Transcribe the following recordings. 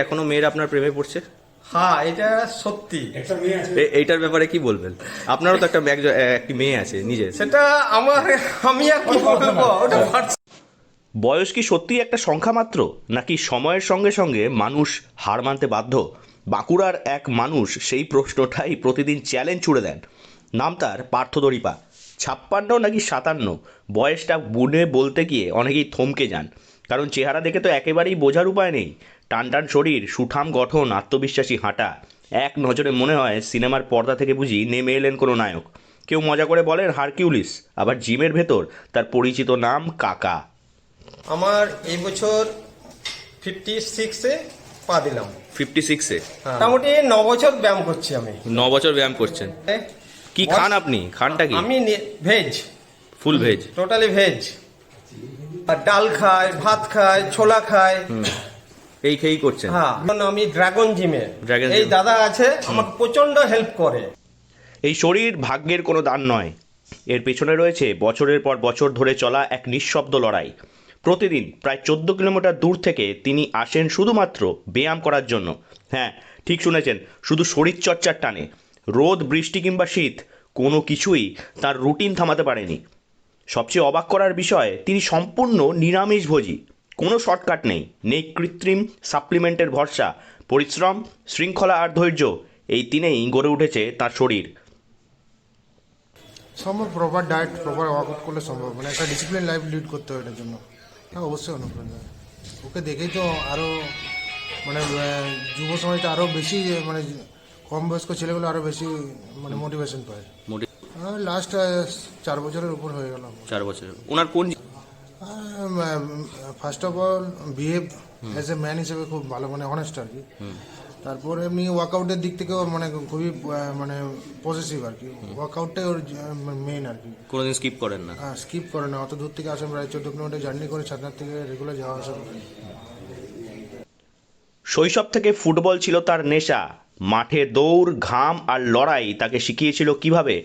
এখনো মেয়েরা আপনার প্রেমে পড়ছে? হ্যাঁ, এটা সত্যি। এইটার ব্যাপারে কি বলবেন? আপনারও তো একটি মেয়ে আছে নিজের। সেটা আমি আর কি বলবো, ওটা বয়স কি সত্যিই একটা সংখ্যা মাত্র, নাকি সময়ের সঙ্গে সঙ্গে মানুষ হার মানতে বাধ্য? বাঁকুড়ার এক মানুষ সেই প্রশ্নটাই প্রতিদিন চ্যালেঞ্জ ছুড়ে দেন। নাম তার পার্থদরিপা। 56 নাকি 57 বয়সটা গুণে বলতে গিয়ে অনেকেই থমকে যান, কারণ চেহারা দেখে তো একেবারেই বোঝার উপায় নেই। টান টান শরীর, সুঠাম গঠন, আত্মবিশ্বাসী হাঁটা, এক নজরে মনে হয় সিনেমার পর্দা থেকে বুঝি নেমে এলেন কোনো নায়ক। কেউ মজা করে বলেন হারকিউলিস, আবার জিমের ভেতর তার পরিচিত নাম কাকা। আমার এই বছর 56-এ পা দিলাম। 56-এ? মোটামুটি 9 বছর ব্যায়াম করছি আমি। 9 বছর ব্যায়াম করছেন? কি খান আপনি? খানটা কি? আমি veg, full veg? Totally veg. আর ডাল খাই, ভাত খাই, ছোলা খাই। এই খেয়েই করছেন? হ্যাঁ, আমি ড্রাগন জিমে, এই দাদা আছে, আমাকে প্রচন্ড হেল্প করে। এই শরীর ভাগ্যের কোনো দান নয়, এর পেছনে রয়েছে বছরের পর বছর ধরে চলা এক নিঃশব্দ লড়াই। প্রতিদিন প্রায় 14 কিলোমিটার দূর থেকে তিনি আসেন শুধুমাত্র ব্যায়াম করার জন্য। হ্যাঁ, ঠিক শুনেছেন, শুধু শরীরচর্চার টানে। রোদ, বৃষ্টি কিংবা শীত, কোনো কিছুই তার রুটিন থামাতে পারেনি। সবচেয়ে অবাক করার বিষয়, তিনি সম্পূর্ণ নিরামিষভোজী। কোনো শর্টকাট নেই, নেই কৃত্রিম সাপ্লিমেন্টের ভরসা। পরিশ্রম, শৃঙ্খলা আর ধৈর্য, এই তিনেই গড়ে উঠেছে তার শরীর। সম্ভব, প্রপার ডায়েট, প্রপার ওয়ার্কআউট করলে সম্ভব। মানে একটা ডিসিপ্লিন লাইফ লিড করতে হবে এটার জন্য। হ্যাঁ, অবশ্যই অনুপ্রেরণা। ওকে দেখেই তো আরও মানে যুব সমাজটা আরও বেশি, মানে কম বয়স্ক ছেলেগুলো আরও বেশি মানে মোটিভেশন পায়। লাস্ট 4 বছরের উপর হয়ে গেল। 4 বছর? ওনার কোন? First of all behave as a man হিসেবে খুব ভালো, মানে অনেস্ট আর কি। তারপর এমনি ওয়ার্কআউটের দিক থেকেও মানে খুবই মানে পজিটিভ আর কি। ওয়ার্কআউটটাই ওর মেইন আর কি। কোনোদিন স্কিপ করেন না? স্কিপ করে না। অত দূর থেকে আসেন, প্রায় 14 কিলোমিটার জার্নি করে ছাতনার থেকে রেগুলার যাওয়া আসা করে। শৈশব থেকে ফুটবল ছিল তার নেশা। মাঠে দৌড়, ঘাম আর লড়াই তাকে শিখিয়েছিল কিভাবে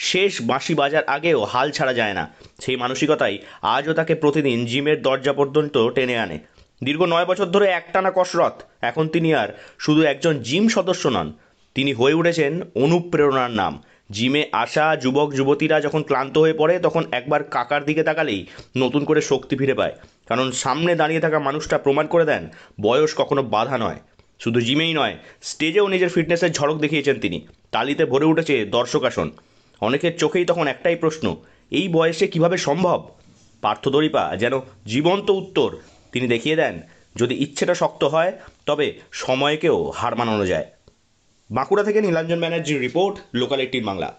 শেষ বাঁশি বাজার আগেও হাল ছাড়া যায় না। সেই মানসিকতাই আজও তাকে প্রতিদিন জিমের দরজা পর্যন্ত টেনে আনে। দীর্ঘ 9 বছর ধরে একটানা কসরত। এখন তিনি আর শুধু একজন জিম সদস্য নন, তিনি হয়ে উঠেছেন অনুপ্রেরণার নাম। জিমে আসা যুবক যুবতীরা যখন ক্লান্ত হয়ে পড়ে, তখন একবার কাকার দিকে তাকালেই নতুন করে শক্তি ফিরে পায়। কারণ সামনে দাঁড়িয়ে থাকা মানুষটা প্রমাণ করে দেন বয়স কখনো বাধা নয়। শুধু জিমেই নয়, স্টেজেও নিজের ফিটনেসের ঝলক দেখিয়েছেন তিনি। তালিতে ভরে উঠেছে দর্শক আসন। অনেকের চোখেই তখন একটাই প্রশ্ন, এই বয়সে কিভাবে সম্ভব? পার্থদরিপা যেন জীবন্ত উত্তর। তিনি দেখিয়ে দেন, যদি ইচ্ছেটা শক্ত হয়, তবে সময়কেও হার মানানো যায়। বাঁকুড়া থেকে নীলাঞ্জন ব্যানার্জির রিপোর্ট, লোকাল 18 বাংলা।